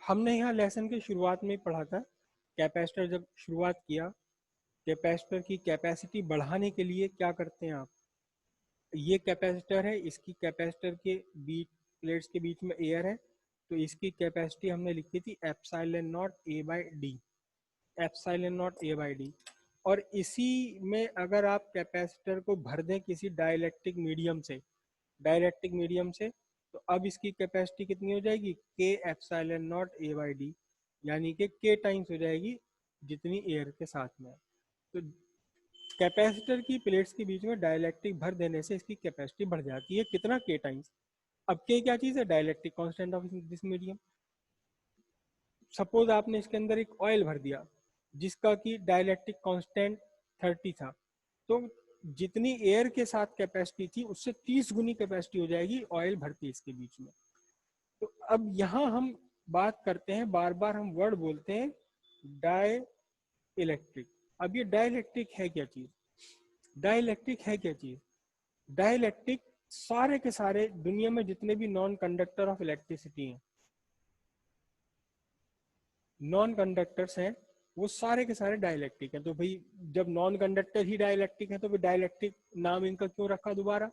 हमने यहाँ लेसन के शुरुआत में ही पढ़ा था, कैपेसिटर जब शुरुआत किया, कैपेसिटर की कैपेसिटी बढ़ाने के लिए क्या करते हैं आप, ये कैपेसिटर है, इसकी कैपेसिटर के बीच, प्लेट्स के बीच में एयर है, तो इसकी कैपेसिटी हमने लिखी थी epsilon not a by D, epsilon not a by D. और इसी में अगर आप कैपेसिटर को भर दें किसी डाइलेक्ट्रिक मीडियम से, डाइलेक्ट्रिक मीडियम से, तो अब इसकी कैपेसिटी कितनी हो जाएगी, के epsilon not a by D, यानी कि के टाइम्स हो जाएगी जितनी एयर के साथ में है। तो कैपेसिटर की प्लेट्स के बीच में डाइलेक्ट्रिक भर देने से इसकी कैपेसिटी बढ़ जाती है, कितना, के टाइम्स। अब के क्या चीज़ है, dielectric constant of this medium. Suppose आपने इसके अंदर एक ऑयल भर दिया जिसका कि डाइलेक्ट्रिक कांस्टेंट 30 था, तो जितनी एयर के साथ कैपेसिटी थी उससे 30 गुनी कैपेसिटी हो जाएगी ऑयल भरती इसके बीच में। तो अब यहाँ हम बात करते हैं, बार बार हम वर्ड बोलते हैं डाई इलेक्ट्रिक। अब ये डाइलेक्ट्रिक है क्या चीज, डाइलेक्ट्रिक है क्या चीज, डाइलेक्ट्रिक सारे के सारे दुनिया में जितने भी नॉन कंडक्टर ऑफ इलेक्ट्रिसिटी हैं, नॉन कंडक्टर्स हैं, वो सारे के सारे डाइलेक्ट्रिक हैं। तो भाई जब नॉन कंडक्टर ही डाइलेक्ट्रिक है तो फिर डाइलेक्ट्रिक नाम इनका क्यों रखा दोबारा,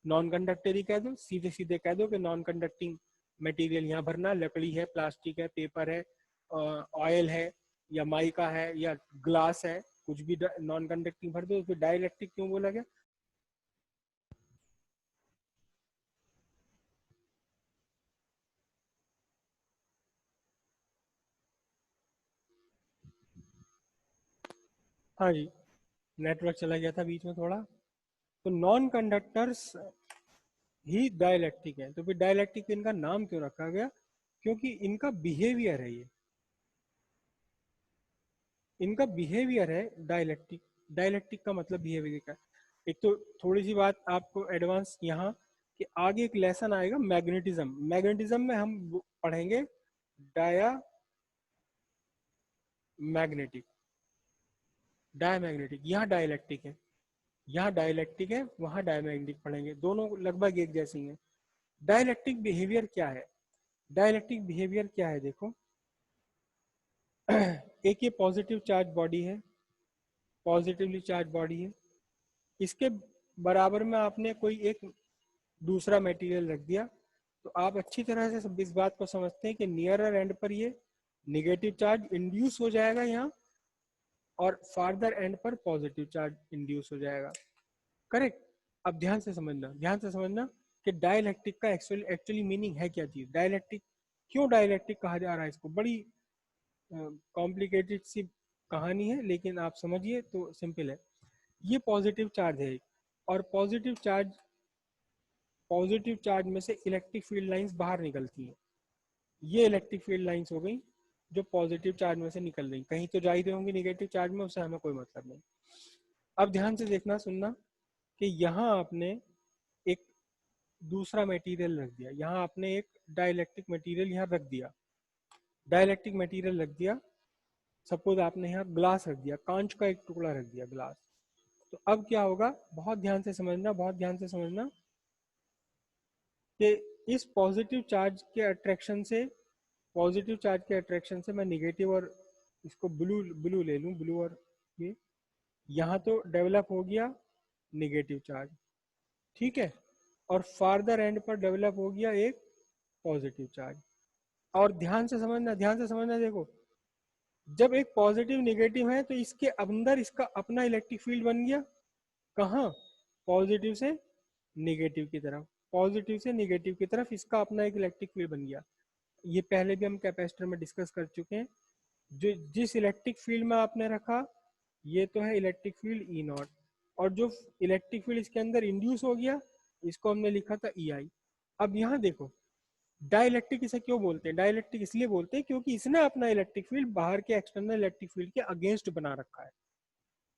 नॉन कंडक्टर ही कह दो, सीधे सीधे कह दो कि नॉन कंडक्टिंग मटेरियल यहाँ भरना, लकड़ी है, प्लास्टिक है, पेपर है, ऑयल है, या माइका है, या ग्लास है, कुछ भी नॉन कंडक्टिंग भर दो, फिर डाइलेक्ट्रिक क्यों बोला गया। हाँ जी, नेटवर्क चला गया था बीच में थोड़ा। तो नॉन कंडक्टर्स ही डाइलेक्ट्रिक है, तो फिर डाइलेक्ट्रिक इनका नाम क्यों रखा गया, क्योंकि इनका बिहेवियर है, ये इनका बिहेवियर है डाइलेक्ट्रिक। डाइलेक्ट्रिक का मतलब बिहेवियर का। एक तो थोड़ी सी बात आपको एडवांस यहाँ, कि आगे एक लेसन आएगा मैग्नेटिज्म, मैग्नेटिज्म में हम पढ़ेंगे डाया मैग्नेटिक, डायमैग्नेटिक। यहाँ डाइलेक्ट्रिक है, यहाँ डाइलेक्ट्रिक है, वहाँ डायमैग्नेटिक पढ़ेंगे, दोनों लगभग एक जैसी हैं। डाइलेक्ट्रिक बिहेवियर क्या है, डाइलेक्ट्रिक बिहेवियर क्या है, देखो एक ये पॉजिटिव चार्ज बॉडी है, पॉजिटिवली चार्ज बॉडी है, इसके बराबर में आपने कोई एक दूसरा मटेरियल रख दिया, तो आप अच्छी तरह से इस बात को समझते हैं कि नियरर एंड पर ये नेगेटिव चार्ज इंड्यूस हो जाएगा यहाँ, और फार्दर एंड पर पॉजिटिव चार्ज इंड्यूस हो जाएगा, करेक्ट। अब ध्यान से समझना, ध्यान से समझना कि डाइलेक्ट्रिक का एक्चुअली मीनिंग है क्या चीज, डाइलेक्ट्रिक क्यों डाइलेक्ट्रिक कहा जा रहा है इसको, बड़ी कॉम्प्लिकेटेड सी कहानी है, लेकिन आप समझिए तो सिंपल है। ये पॉजिटिव चार्ज है, और पॉजिटिव चार्ज में से इलेक्ट्रिक फील्ड लाइंस बाहर निकलती हैं, ये इलेक्ट्रिक फील्ड लाइंस हो गई जो पॉजिटिव चार्ज में से निकल रही, कहीं तो जा ही रही होंगी निगेटिव चार्ज में, उससे हमें कोई मतलब नहीं। अब ध्यान से देखना सुनना कि यहाँ आपने एक दूसरा मटेरियल रख दिया, यहाँ आपने एक डाइलेक्ट्रिक मटेरियल यहाँ रख दिया, डाइलेक्ट्रिक मटेरियल रख दिया, सपोज आपने यहाँ ग्लास रख दिया, कांच का एक टुकड़ा रख दिया, ग्लास। तो अब क्या होगा, बहुत ध्यान से समझना, बहुत ध्यान से समझना कि इस पॉजिटिव चार्ज के अट्रैक्शन से, पॉजिटिव चार्ज के अट्रैक्शन से मैं निगेटिव और इसको ब्लू ब्लू ले लूँ, ब्लू और ये, यहाँ तो डेवलप हो गया निगेटिव चार्ज, ठीक है, और फार्दर एंड पर डेवलप हो गया एक पॉजिटिव चार्ज। और ध्यान से समझना, ध्यान से समझना, देखो जब एक पॉजिटिव निगेटिव है तो इसके अंदर इसका अपना इलेक्ट्रिक फील्ड बन गया, कहाँ, पॉजिटिव से निगेटिव की तरफ, पॉजिटिव से निगेटिव की तरफ इसका अपना एक इलेक्ट्रिक फील्ड बन गया। ये पहले भी हम कैपेसिटर में डिस्कस कर चुके हैं, जो जिस इलेक्ट्रिक फील्ड में आपने रखा, ये तो है इलेक्ट्रिक फील्ड ई नॉट, और जो इलेक्ट्रिक फील्ड इसके अंदर इंड्यूस हो गया इसको हमने लिखा था ई आई। अब यहाँ देखो, डाइलेक्ट्रिक इसे क्यों बोलते हैं, डाइलेक्ट्रिक इसलिए बोलते हैं क्योंकि इसने अपना इलेक्ट्रिक फील्ड बाहर के एक्सटर्नल इलेक्ट्रिक फील्ड के अगेंस्ट बना रखा है,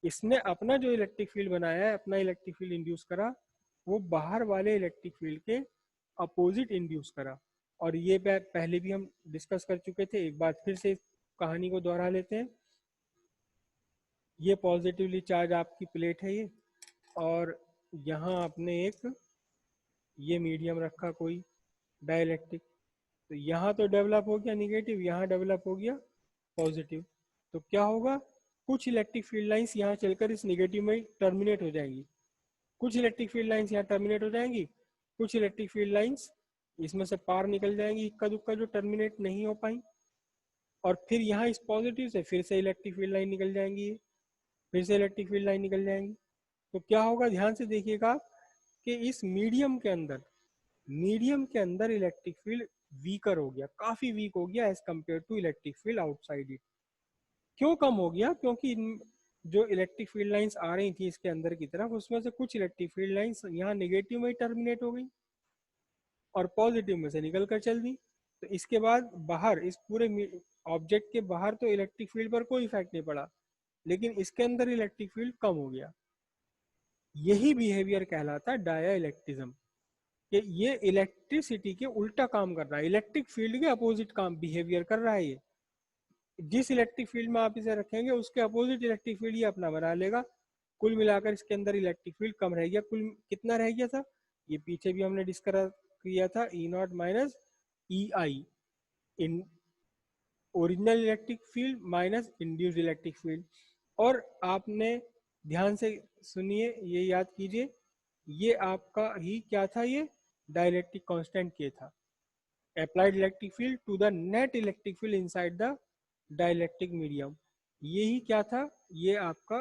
इसने अपना जो इलेक्ट्रिक फील्ड बनाया है, अपना इलेक्ट्रिक फील्ड इंड्यूस करा, वो बाहर वाले इलेक्ट्रिक फील्ड के अपोजिट इंड्यूस करा। और ये पहले भी हम डिस्कस कर चुके थे, एक बार फिर से कहानी को दोहरा लेते हैं। ये पॉजिटिवली चार्ज आपकी प्लेट है ये, और यहाँ आपने एक ये मीडियम रखा कोई डाइलेक्ट्रिक, तो यहाँ तो डेवलप हो गया निगेटिव, यहाँ डेवलप हो गया पॉजिटिव। तो क्या होगा, कुछ इलेक्ट्रिक फील्ड लाइंस यहाँ चलकर इस निगेटिव में टर्मिनेट हो जाएंगी, कुछ इलेक्ट्रिक फील्ड लाइंस यहाँ टर्मिनेट हो जाएंगी, कुछ इलेक्ट्रिक फील्ड लाइंस इसमें से पार निकल जाएंगी इक्का दुक्का जो टर्मिनेट नहीं हो पाई, और फिर यहाँ इस पॉजिटिव से फिर से इलेक्ट्रिक फील्ड लाइन निकल जाएंगी, फिर से इलेक्ट्रिक फील्ड लाइन निकल जाएंगी। तो क्या होगा, ध्यान से देखिएगा कि इस मीडियम के अंदर इलेक्ट्रिक फील्ड वीकर हो गया, काफी वीक हो गया as compare to electric field outside it. क्यों कम हो गया, क्योंकि जो इलेक्ट्रिक फील्ड लाइंस आ रही थी इसके अंदर की तरफ, उसमें से कुछ इलेक्ट्रिक फील्ड लाइंस यहाँ नेगेटिव में टर्मिनेट हो गई और पॉजिटिव में से निकल कर चल दी। तो इसके बाद बाहर इस पूरे ऑब्जेक्ट के बाहर तो इलेक्ट्रिक फील्ड पर कोई इफेक्ट नहीं पड़ा, लेकिन इसके अंदर इलेक्ट्रिक फील्ड कम हो गया। यही बिहेवियर कहलाता है डाया इलेक्ट्रिज्म, कि ये इलेक्ट्रिसिटी के उल्टा काम कर रहा है, इलेक्ट्रिक फील्ड के अपोजिट काम बिहेवियर कर रहा है। ये जिस इलेक्ट्रिक फील्ड में आप इसे रखेंगे उसके अपोजिट इलेक्ट्रिक फील्ड ये अपना बना लेगा। कुल मिलाकर इसके अंदर इलेक्ट्रिक फील्ड कम रह गया। कुल कितना रह गया था, ये पीछे भी हमने डिस्कस किया था, E0 minus EI in original electric field minus induced electric field. और आपने ध्यान से सुनिए, ये याद कीजिए, ये आपका ही क्या था, ये डाइलेक्ट्रिक कांस्टेंट के था, applied electric field to the net electric field inside the dielectric medium. यही क्या था, ये आपका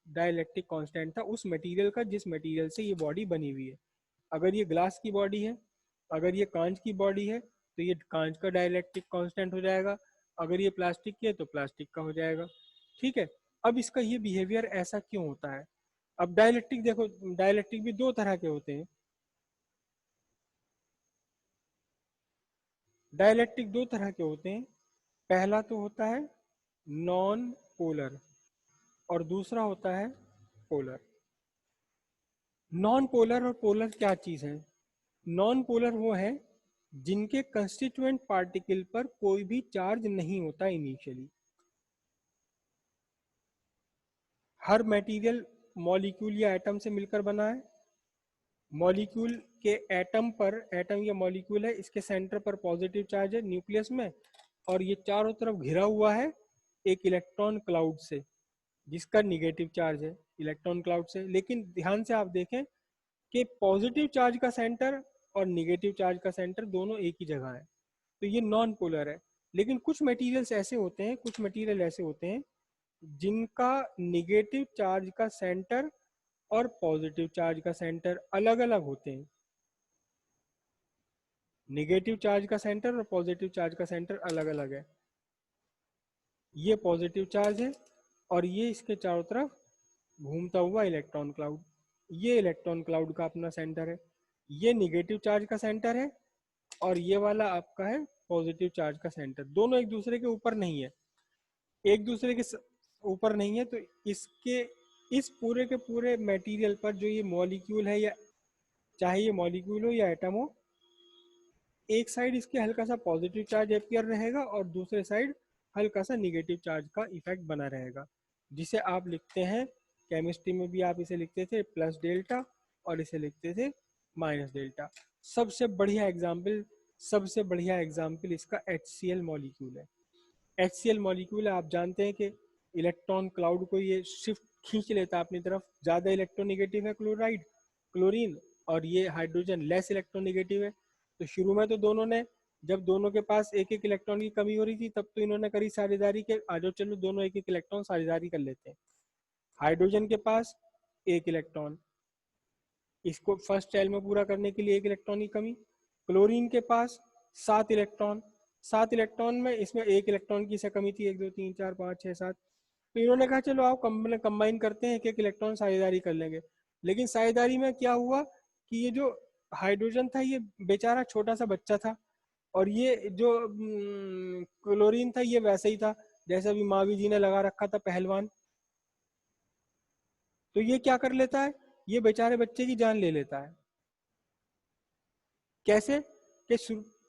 डाइलेक्ट्रिक कांस्टेंट था उस मटेरियल का जिस मटेरियल से ये बॉडी बनी हुई है। अगर ये ग्लास की बॉडी है, अगर ये कांच की बॉडी है तो ये कांच का डाइलेक्ट्रिक कांस्टेंट हो जाएगा, अगर ये प्लास्टिक की है तो प्लास्टिक का हो जाएगा। ठीक है, अब इसका ये बिहेवियर ऐसा क्यों होता है। अब डाइलेक्ट्रिक देखो, डाइलेक्ट्रिक भी दो तरह के होते हैं, डाइलेक्ट्रिक दो तरह के होते हैं। पहला तो होता है नॉन पोलर और दूसरा होता है पोलर। नॉन पोलर और पोलर क्या चीज है, नॉन पोलर वो है जिनके कंस्टिट्यूएंट पार्टिकल पर कोई भी चार्ज नहीं होता इनिशियली। हर मटेरियल मॉलिक्यूल या एटम से मिलकर बना है, मॉलिक्यूल के एटम पर, एटम या मॉलिक्यूल है, इसके सेंटर पर पॉजिटिव चार्ज है न्यूक्लियस में, और ये चारों तरफ घिरा हुआ है एक इलेक्ट्रॉन क्लाउड से जिसका निगेटिव चार्ज है इलेक्ट्रॉन क्लाउड से। लेकिन ध्यान से आप देखें कि पॉजिटिव चार्ज का सेंटर और निगेटिव चार्ज का सेंटर दोनों एक ही जगह है, तो ये नॉन पोलर है। लेकिन कुछ मटेरियल्स ऐसे होते हैं, कुछ मटेरियल ऐसे होते हैं जिनका निगेटिव चार्ज का सेंटर और पॉजिटिव चार्ज का सेंटर अलग अलग होते हैं। निगेटिव चार्ज का सेंटर और पॉजिटिव चार्ज का सेंटर अलग अलग है। ये पॉजिटिव चार्ज है और ये इसके चारों तरफ घूमता हुआ इलेक्ट्रॉन क्लाउड, ये इलेक्ट्रॉन क्लाउड का अपना सेंटर है। ये निगेटिव चार्ज का सेंटर है और ये वाला आपका है पॉजिटिव चार्ज का सेंटर। दोनों एक दूसरे के ऊपर नहीं है, एक दूसरे के ऊपर नहीं है। तो इसके इस पूरे के पूरे मटेरियल पर जो ये मॉलिक्यूल है, या चाहे ये मॉलिक्यूल हो या एटम हो, एक साइड इसके हल्का सा पॉजिटिव चार्ज अपीयर रहेगा और दूसरे साइड हल्का सा निगेटिव चार्ज का इफेक्ट बना रहेगा, जिसे आप लिखते हैं, केमिस्ट्री में भी आप इसे लिखते थे प्लस डेल्टा और इसे लिखते थे माइनस डेल्टा। सबसे बढ़िया एग्जाम्पल इसका HCl मॉलिक्यूल है। HCl मॉलिक्यूल आप जानते हैं कि इलेक्ट्रॉन क्लाउड को ये शिफ्ट खींच लेता है अपनी तरफ, ज्यादा इलेक्ट्रोनेगेटिव है क्लोरीन, और ये हाइड्रोजन लेस इलेक्ट्रोनेगेटिव है। तो शुरू में तो दोनों ने, जब दोनों के पास एक एक इलेक्ट्रॉन की कमी हो रही थी, तब तो इन्होंने करी साझेदारी के, आ जाओ चलो दोनों एक एक इलेक्ट्रॉन साझेदारी कर लेते हैं। हाइड्रोजन के पास एक इलेक्ट्रॉन, इसको फर्स्ट शेल में पूरा करने के लिए एक इलेक्ट्रॉन की कमी। क्लोरीन के पास 7 इलेक्ट्रॉन, 7 इलेक्ट्रॉन में इसमें एक इलेक्ट्रॉन की से कमी थी, 1 2 3 4 5 6 7। तो इन्होंने कहा चलो आओ कंबाइन करते हैं, एक एक इलेक्ट्रॉन साझेदारी कर लेंगे। लेकिन साझेदारी में क्या हुआ कि ये जो हाइड्रोजन था ये बेचारा छोटा सा बच्चा था, और ये जो क्लोरीन था ये वैसे ही था जैसे अभी मावी जी ने लगा रखा था पहलवान। तो ये क्या कर लेता है, ये बेचारे बच्चे की जान ले लेता है। कैसे कि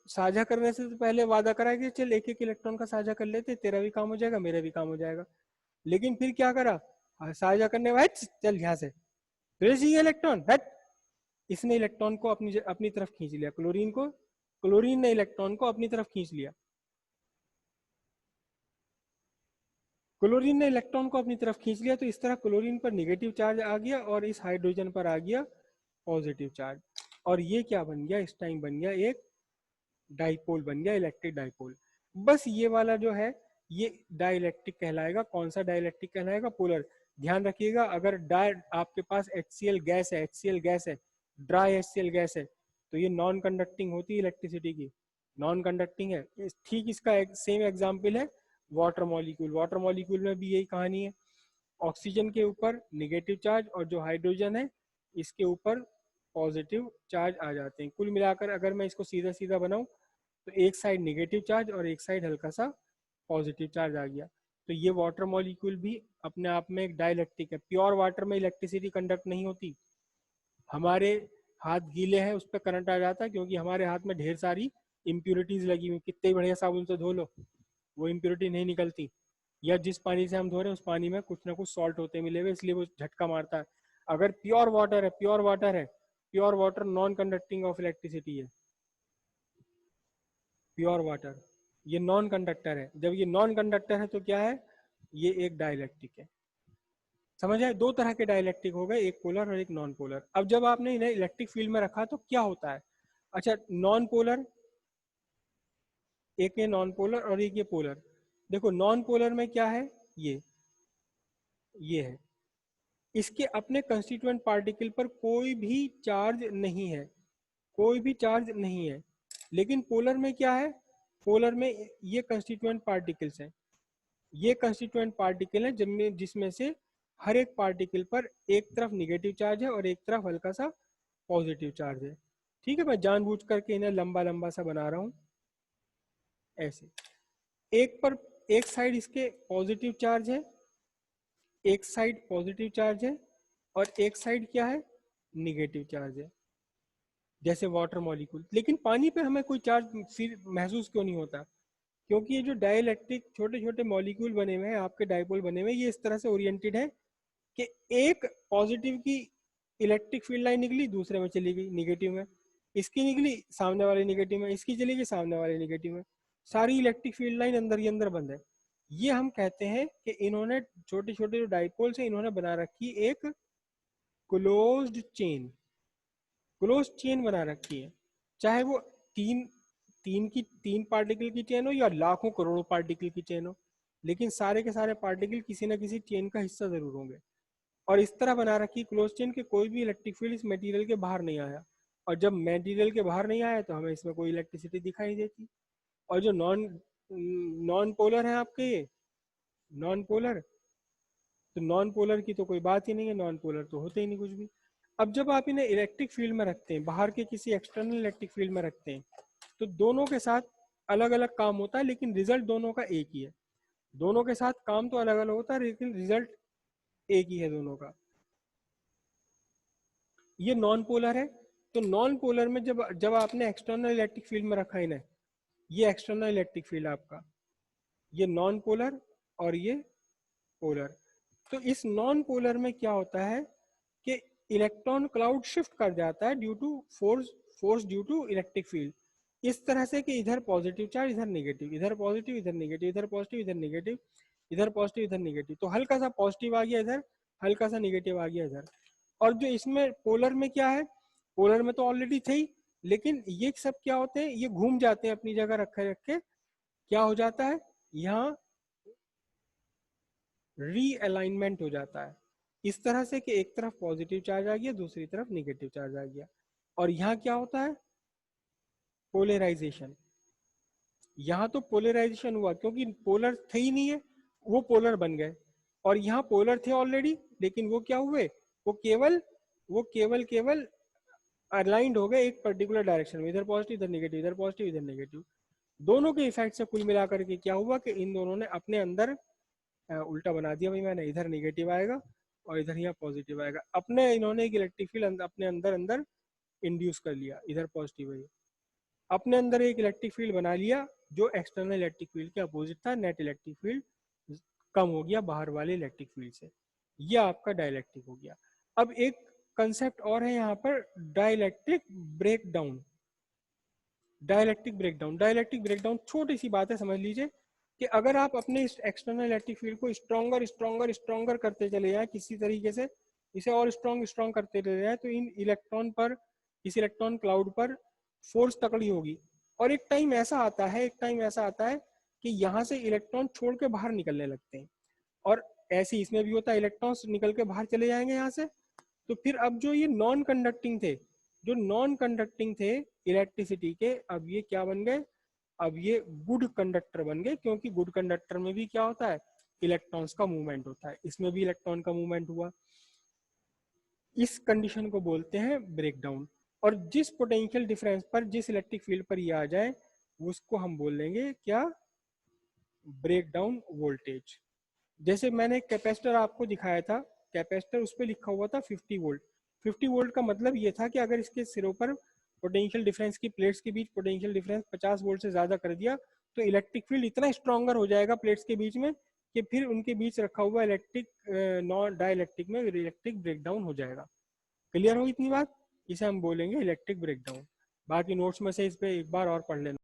साझा करने से तो पहले वादा करा कि चल एक एक इलेक्ट्रॉन का साझा कर लेते, तेरा भी काम हो जाएगा मेरा भी काम हो जाएगा। लेकिन फिर क्या करा, साझा करने बाद चल यहाँ से फिर चाहिए इलेक्ट्रॉन हट, इसने इलेक्ट्रॉन को अपनी अपनी तरफ खींच लिया, क्लोरीन को क्लोरीन ने इलेक्ट्रॉन को अपनी तरफ खींच लिया, क्लोरीन ने इलेक्ट्रॉन को अपनी तरफ खींच लिया, तो इस तरह क्लोरीन पर निगेटिव चार्ज आ गया और इस हाइड्रोजन पर आ गया पॉजिटिव चार्ज, और ये क्या बन गया, इस टाइम बन गया एक डाइपोल बन गया, इलेक्ट्रिक डाइपोल। बस ये वाला जो है ये डाइलेक्ट्रिक कहलाएगा। कौन सा डाइलेक्ट्रिक कहलाएगा, पोलर। ध्यान रखिएगा, अगर डाई आपके पास HCl गैस है, HCl गैस है, ड्राई HCl गैस है, तो ये नॉन कंडक्टिंग होती है इलेक्ट्रिसिटी की, नॉन कंडक्टिंग है। ठीक इसका सेम एग्जाम्पल है वाटर मॉलिक्यूल। वाटर मॉलिक्यूल में भी यही कहानी है, ऑक्सीजन के ऊपर निगेटिव चार्ज और जो हाइड्रोजन है इसके ऊपर पॉजिटिव चार्ज आ जाते हैं। कुल मिलाकर अगर मैं इसको सीधा सीधा बनाऊं तो एक साइड निगेटिव चार्ज और एक साइड हल्का सा पॉजिटिव चार्ज आ गया। तो ये वाटर मॉलिक्यूल भी अपने आप में एक डाइलेक्ट्रिक है। प्योर वाटर में इलेक्ट्रिसिटी कंडक्ट नहीं होती, हमारे हाथ गीले हैं उस पर करंट आ जाता है, क्योंकि हमारे हाथ में ढेर सारी इम्प्यूरिटीज लगी हुई, कितने बढ़िया साबुन से धो लो वो इम्प्यूरिटी नहीं निकलती, या जिस पानी से हम धो रहे हैं उस पानी में कुछ ना कुछ सॉल्ट होते मिले हुए, इसलिए वो झटका मारता है। अगर प्योर वाटर है, प्योर वाटर है, pure water non conducting of electricity है, प्योर वाटर ये नॉन कंडक्टर है। जब ये नॉन कंडक्टर है तो क्या है, ये एक डाइलेक्ट्रिक है। समझ आए, दो तरह के डाइलेक्ट्रिक हो गए, एक पोलर और एक नॉन पोलर। अब जब आपने इन्हें इलेक्ट्रिक फील्ड में रखा तो क्या होता है, अच्छा नॉन पोलर, एक ये नॉन पोलर और एक ये पोलर। देखो नॉन पोलर में क्या है, ये है, इसके अपने कंस्टिट्यूएंट पार्टिकल पर कोई भी चार्ज नहीं है, कोई भी चार्ज नहीं है। लेकिन पोलर में क्या है, पोलर में ये कंस्टिट्यूएंट पार्टिकल्स हैं, ये कंस्टिट्यूएंट पार्टिकल है जिनमें जिसमें से हर एक पार्टिकल पर एक तरफ निगेटिव चार्ज है और एक तरफ हल्का सा पॉजिटिव चार्ज है। ठीक है, मैं जानबूझ करके इन्हें लंबा लंबा सा बना रहा हूँ ऐसे। एक पर एक साइड इसके पॉजिटिव चार्ज है, एक साइड पॉजिटिव चार्ज है और एक साइड क्या है, निगेटिव चार्ज है, जैसे वाटर मॉलिक्यूल। लेकिन पानी पे हमें कोई चार्ज फिर महसूस क्यों नहीं होता, क्योंकि ये जो डाइलेक्ट्रिक छोटे छोटे मॉलिक्यूल बने हुए हैं, आपके डाइपोल बने हुए हैं, ये इस तरह से ओरिएंटेड है कि एक पॉजिटिव की इलेक्ट्रिक फील्ड लाइन निकली दूसरे में चली गई निगेटिव में, इसकी निकली सामने वाले निगेटिव में, इसकी चली गई सामने वाले निगेटिव में, सारी इलेक्ट्रिक फील्ड लाइन अंदर ही अंदर बंद है। ये हम कहते हैं कि इन्होंने छोटे छोटे जो डाइपोल्स हैं इन्होंने बना रखी एक क्लोज्ड चेन, क्लोज चेन बना रखी है। चाहे वो तीन तीन पार्टिकल की चेन हो या लाखों करोड़ों पार्टिकल की चेन हो, लेकिन सारे के सारे पार्टिकल किसी ना किसी चेन का हिस्सा जरूर होंगे। और इस तरह बना रखी क्लोज चेन के कोई भी इलेक्ट्रिक फील्ड इस मटेरियल के बाहर नहीं आया, और जब मटेरियल के बाहर नहीं आया तो हमें इसमें कोई इलेक्ट्रिसिटी दिखाई देती। और जो नॉन नॉन पोलर है आपके, ये नॉन पोलर, तो नॉन पोलर की तो कोई बात ही नहीं है, नॉन पोलर तो होते ही नहीं कुछ भी। अब जब आप इन्हें इलेक्ट्रिक फील्ड में रखते हैं, बाहर के किसी एक्सटर्नल इलेक्ट्रिक फील्ड में रखते हैं, तो दोनों के साथ अलग अलग काम होता है, लेकिन रिजल्ट दोनों का एक ही है। दोनों के साथ काम तो अलग अलग होता है लेकिन रिजल्ट एक ही है दोनों का। ये नॉन पोलर है, तो नॉन पोलर में जब जब आपने एक्सटर्नल इलेक्ट्रिक फील्ड में रखा इन्हें, ये एक्सटर्नल इलेक्ट्रिक फील्ड आपका, ये नॉन पोलर और ये पोलर। तो इस नॉन पोलर में क्या होता है कि इलेक्ट्रॉन क्लाउड शिफ्ट कर जाता है due to force due to electric field, इस तरह से कि इधर पॉजिटिव चार्ज इधर नेगेटिव, इधर पॉजिटिव इधर नेगेटिव, इधर पॉजिटिव इधर नेगेटिव, इधर पॉजिटिव इधर नेगेटिव, तो हल्का सा पॉजिटिव आ गया इधर, हल्का सा नेगेटिव आ गया इधर। और जो इसमें पोलर में क्या है, पोलर में तो ऑलरेडी थे ही, लेकिन ये सब क्या होते हैं, ये घूम जाते हैं अपनी जगह रखे रखे, क्या हो जाता है यहाँ रीअलाइनमेंट हो जाता है, इस तरह से कि एक तरफ पॉजिटिव चार्ज आ गया दूसरी तरफ निगेटिव चार्ज आ गया। और यहाँ क्या होता है, पोलराइजेशन। यहाँ तो पोलराइजेशन हुआ क्योंकि पोलर थे ही नहीं है, वो पोलर बन गए। और यहाँ पोलर थे ऑलरेडी, लेकिन वो क्या हुए, वो केवल केवल अलाइंड हो गए एक पर्टिकुलर डायरेक्शन में, इधर पॉजिटिव इधर नेगेटिव, इधर पॉजिटिव इधर नेगेटिव। दोनों के इफेक्ट से कुल मिलाकर के क्या हुआ कि इन दोनों ने अपने अंदर उल्टा बना दिया भाई मैंने, इधर नेगेटिव आएगा और इधर यहाँ पॉजिटिव आएगा। अपने इन्होंने एक इलेक्ट्रिक फील्ड अपने अंदर अंदर इंड्यूस कर लिया, इधर पॉजिटिव है, अपने अंदर एक इलेक्ट्रिक फील्ड बना लिया जो एक्सटर्नल इलेक्ट्रिक फील्ड के अपोजिट था। नेट इलेक्ट्रिक फील्ड कम हो गया बाहर वाले इलेक्ट्रिक फील्ड से, यह आपका डाइलेक्ट्रिक हो गया। अब एक कंसेप्ट और है यहाँ पर, dielectric breakdown. Dielectric breakdown, dielectric breakdown छोटी सी बात है, समझ लीजिए कि अगर आप अपने एक्सटर्नल इलेक्ट्रिक फील्ड को स्ट्रॉन्गर स्ट्रॉन्गर स्ट्रॉन्गर करते चले जाएं किसी तरीके से, इसे और स्ट्रॉन्ग स्ट्रॉन्ग करते चले जाएं, तो इन इलेक्ट्रॉन पर, इस इलेक्ट्रॉन क्लाउड पर फोर्स तकड़ी होगी। और एक टाइम ऐसा आता है, एक टाइम ऐसा आता है कि यहाँ से इलेक्ट्रॉन छोड़ के बाहर निकलने लगते हैं, और ऐसे इसमें भी होता है, इलेक्ट्रॉन्स निकल के बाहर चले जाएंगे यहाँ से। तो फिर अब जो ये नॉन कंडक्टिंग थे, जो नॉन कंडक्टिंग थे इलेक्ट्रिसिटी के, अब ये क्या बन गए, अब ये गुड कंडक्टर बन गए, क्योंकि गुड कंडक्टर में भी क्या होता है, इलेक्ट्रॉन्स का मूवमेंट होता है, इसमें भी इलेक्ट्रॉन का मूवमेंट हुआ। इस कंडीशन को बोलते हैं ब्रेकडाउन। और जिस पोटेंशियल डिफरेंस पर, जिस इलेक्ट्रिक फील्ड पर ये आ जाए, उसको हम बोल लेंगे क्या, ब्रेकडाउन वोल्टेज। जैसे मैंने कैपेसिटर आपको दिखाया था, कैपेसिटर उस पर लिखा हुआ था 50 वोल्ट। 50 वोल्ट का मतलब ये था कि अगर इसके सिरों पर पोटेंशियल डिफरेंस की, प्लेट्स के बीच पोटेंशियल डिफरेंस 50 वोल्ट से ज़्यादा कर दिया, तो इलेक्ट्रिक फील्ड इतना स्ट्रॉन्गर हो जाएगा प्लेट्स के बीच में कि फिर उनके बीच रखा हुआ इलेक्ट्रिक नॉन डाइलेक्ट्रिक में इलेक्ट्रिक ब्रेकडाउन हो जाएगा। क्लियर होगी इतनी बात, इसे हम बोलेंगे इलेक्ट्रिक ब्रेकडाउन। बाकी नोट्स में से इस पर एक बार और पढ़ लेना।